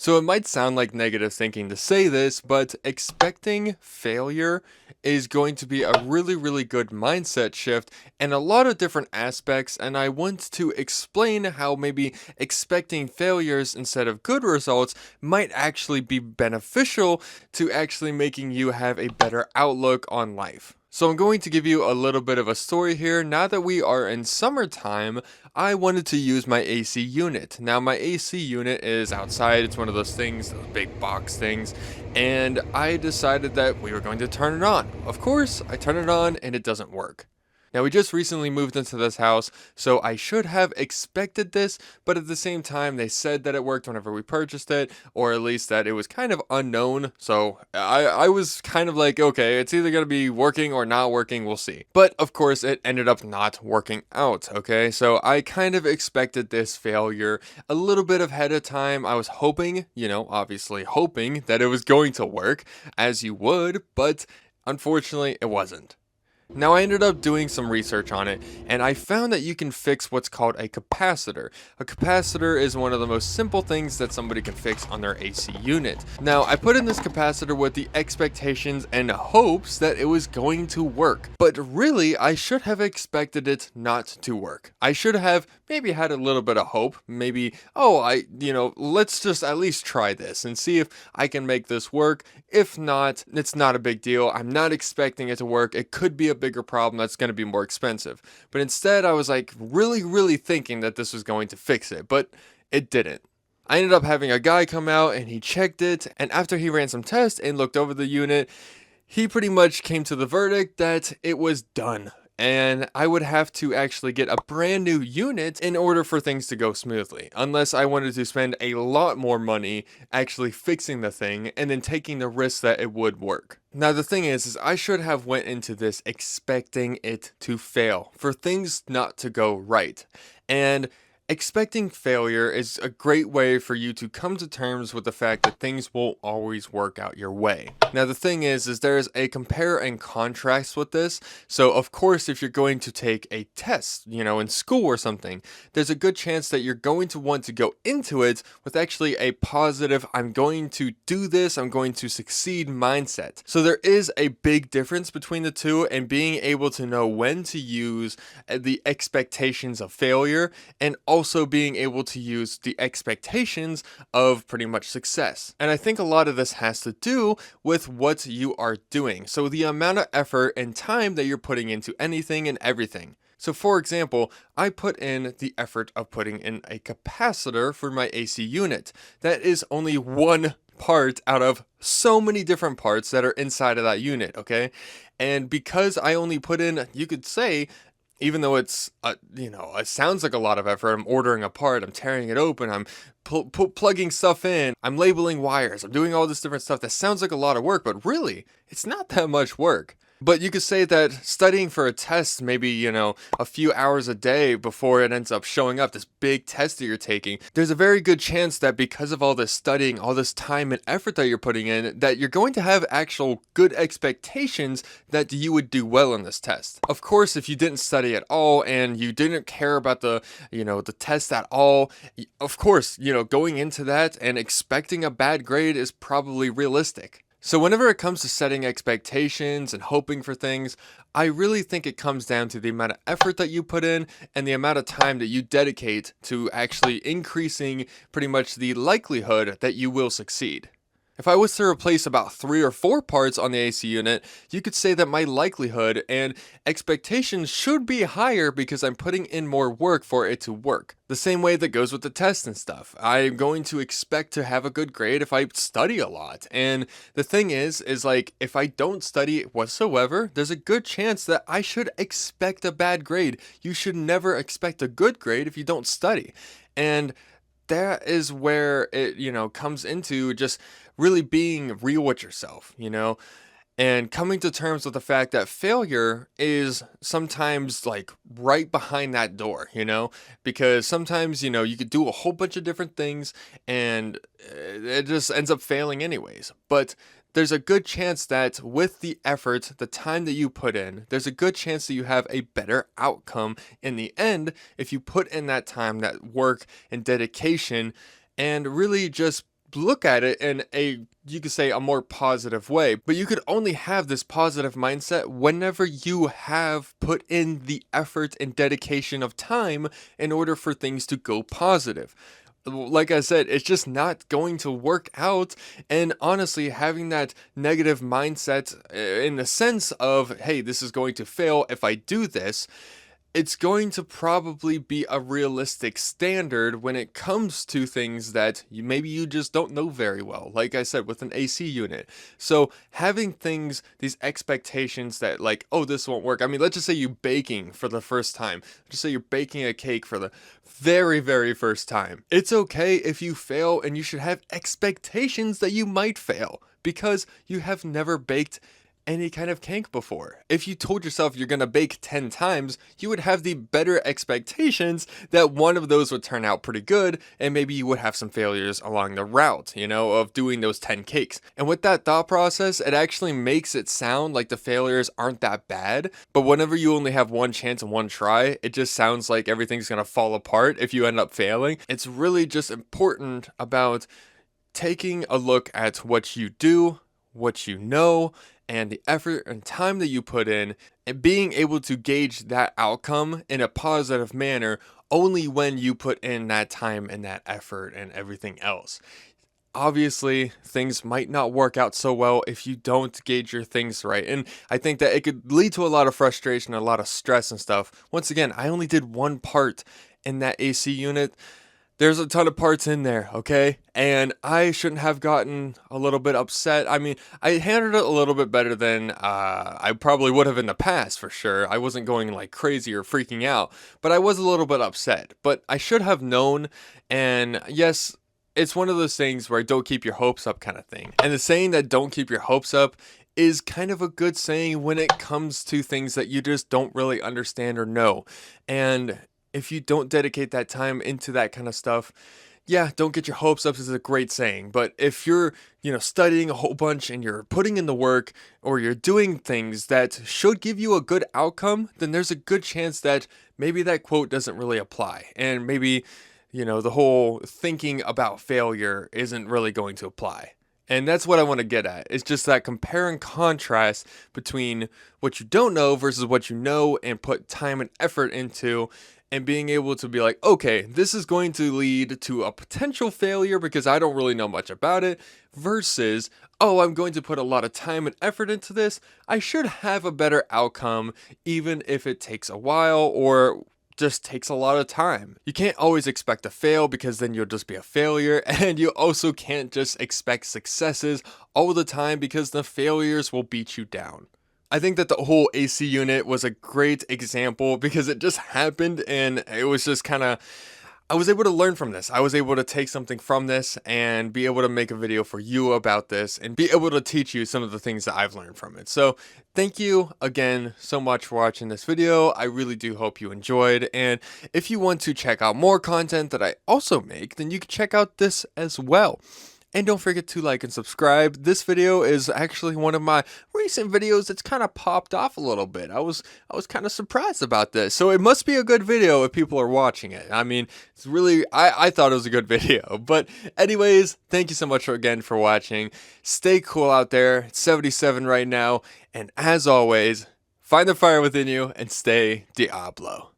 So it might sound like negative thinking to say this, but expecting failure is going to be a really good mindset shift in a lot of different aspects. And I want to explain how maybe expecting failures instead of good results might actually be beneficial to actually making you have a better outlook on life. So I'm going to give you a little bit of a story here. Now that we are in summertime, I wanted to use my AC unit. Now my AC unit is outside. It's one of those things, those big box things. And I decided that we were going to turn it on. Of course, I turn it on and it doesn't work. Now we just recently moved into this house, so I should have expected this, but at the same time they said that it worked whenever we purchased it, or at least that it was kind of unknown, so I was kind of like, okay, it's either going to be working or not working, we'll see. But of course it ended up not working out, okay? So I kind of expected this failure a little bit ahead of time. I was hoping, obviously hoping that it was going to work, as you would, but unfortunately it wasn't. Now I ended up doing some research on it, and I found that you can fix what's called a capacitor. A capacitor is one of the most simple things that somebody can fix on their AC unit. Now I put in this capacitor with the expectations and hopes that it was going to work, but really I should have expected it not to work. I should have maybe had a little bit of hope, maybe, let's just at least try this and see if I can make this work. If not, it's not a big deal. I'm not expecting it to work. It could be a bigger problem that's going to be more expensive. But instead, I was like really thinking that this was going to fix it, but it didn't. I ended up having a guy come out and he checked it, and after he ran some tests and looked over the unit, he pretty much came to the verdict that it was done. And I would have to actually get a brand new unit in order for things to go smoothly, unless I wanted to spend a lot more money actually fixing the thing and then taking the risk that it would work. Now the thing is I should have went into this expecting it to fail, for things not to go right. And expecting failure is a great way for you to come to terms with the fact that things won't always work out your way. Now the thing is there's a compare and contrast with this. So of course, if you're going to take a test, in school or something, there's a good chance that you're going to want to go into it with actually a positive, I'm going to do this, I'm going to succeed mindset. So there is a big difference between the two, and being able to know when to use the expectations of failure and also being able to use the expectations of pretty much success. And I think a lot of this has to do with what you are doing. So the amount of effort and time that you're putting into anything and everything. So for example, I put in the effort of putting in a capacitor for my AC unit. That is only one part out of so many different parts that are inside of that unit, okay? And because I only put in, you could say, even though it's, it sounds like a lot of effort, I'm ordering a part, I'm tearing it open, I'm plugging stuff in, I'm labeling wires, I'm doing all this different stuff. That sounds like a lot of work, but really, it's not that much work. But you could say that studying for a test, maybe, a few hours a day before it ends up showing up, this big test that you're taking, there's a very good chance that because of all this studying, all this time and effort that you're putting in, that you're going to have actual good expectations that you would do well in this test. Of course, if you didn't study at all and you didn't care about the test at all, of course, going into that and expecting a bad grade is probably realistic. So whenever it comes to setting expectations and hoping for things, I really think it comes down to the amount of effort that you put in and the amount of time that you dedicate to actually increasing pretty much the likelihood that you will succeed. If I was to replace about 3 or 4 parts on the AC unit, you could say that my likelihood and expectations should be higher because I'm putting in more work for it to work. The same way that goes with the test and stuff. I'm going to expect to have a good grade if I study a lot. And the thing is like, if I don't study whatsoever, there's a good chance that I should expect a bad grade. You should never expect a good grade if you don't study. And that is where it, comes into just really being real with yourself, and coming to terms with the fact that failure is sometimes like right behind that door, because sometimes, you could do a whole bunch of different things and it just ends up failing anyways. But there's a good chance that with the effort, the time that you put in, there's a good chance that you have a better outcome in the end if you put in that time, that work and dedication, and really just look at it in a, you could say, a more positive way, but you could only have this positive mindset whenever you have put in the effort and dedication of time in order for things to go positive. Like I said, it's just not going to work out. And honestly, having that negative mindset in the sense of, hey, this is going to fail if I do this, it's going to probably be a realistic standard when it comes to things that maybe you just don't know very well, like I said, with an AC unit. So having things, these expectations that like, oh, this won't work. I mean, let's just say you're baking for the first time. Just say you're baking a cake for the very, very first time. It's okay if you fail, and you should have expectations that you might fail because you have never baked any kind of cake before. If you told yourself you're gonna bake 10 times, you would have the better expectations that one of those would turn out pretty good, and maybe you would have some failures along the route, of doing those 10 cakes. And with that thought process, it actually makes it sound like the failures aren't that bad, but whenever you only have one chance and one try, it just sounds like everything's gonna fall apart if you end up failing. It's really just important about taking a look at what you do, what you know, and the effort and time that you put in, and being able to gauge that outcome in a positive manner only when you put in that time and that effort and everything else. Obviously, things might not work out so well if you don't gauge your things right. And I think that it could lead to a lot of frustration, a lot of stress and stuff. Once again, I only did one part in that AC unit. There's a ton of parts in there, okay? And I shouldn't have gotten a little bit upset. I mean, I handled it a little bit better than I probably would have in the past, for sure. I wasn't going like crazy or freaking out, but I was a little bit upset. But I should have known, and yes, it's one of those things where don't keep your hopes up kind of thing. And the saying that don't keep your hopes up is kind of a good saying when it comes to things that you just don't really understand or know. And if you don't dedicate that time into that kind of stuff, yeah, don't get your hopes up is a great saying. But if you're, studying a whole bunch and you're putting in the work, or you're doing things that should give you a good outcome, then there's a good chance that maybe that quote doesn't really apply. And maybe, the whole thinking about failure isn't really going to apply. And that's what I want to get at. It's just that compare and contrast between what you don't know versus what you know and put time and effort into, and being able to be like, okay, this is going to lead to a potential failure because I don't really know much about it, versus, oh, I'm going to put a lot of time and effort into this. I should have a better outcome, even if it takes a while or just takes a lot of time. You can't always expect to fail because then you'll just be a failure, and you also can't just expect successes all the time because the failures will beat you down. I think that the whole AC unit was a great example because it just happened, and it was just kind of, I was able to learn from this. I was able to take something from this and be able to make a video for you about this and be able to teach you some of the things that I've learned from it. So thank you again so much for watching this video. I really do hope you enjoyed. And if you want to check out more content that I also make, then you can check out this as well. And don't forget to like and subscribe. This video is actually one of my recent videos that's kind of popped off a little bit. I was kind of surprised about this. So it must be a good video if people are watching it. I mean, it's really, I thought it was a good video. But anyways, thank you so much again for watching. Stay cool out there. It's 77 right now. And as always, find the fire within you and stay Diablo.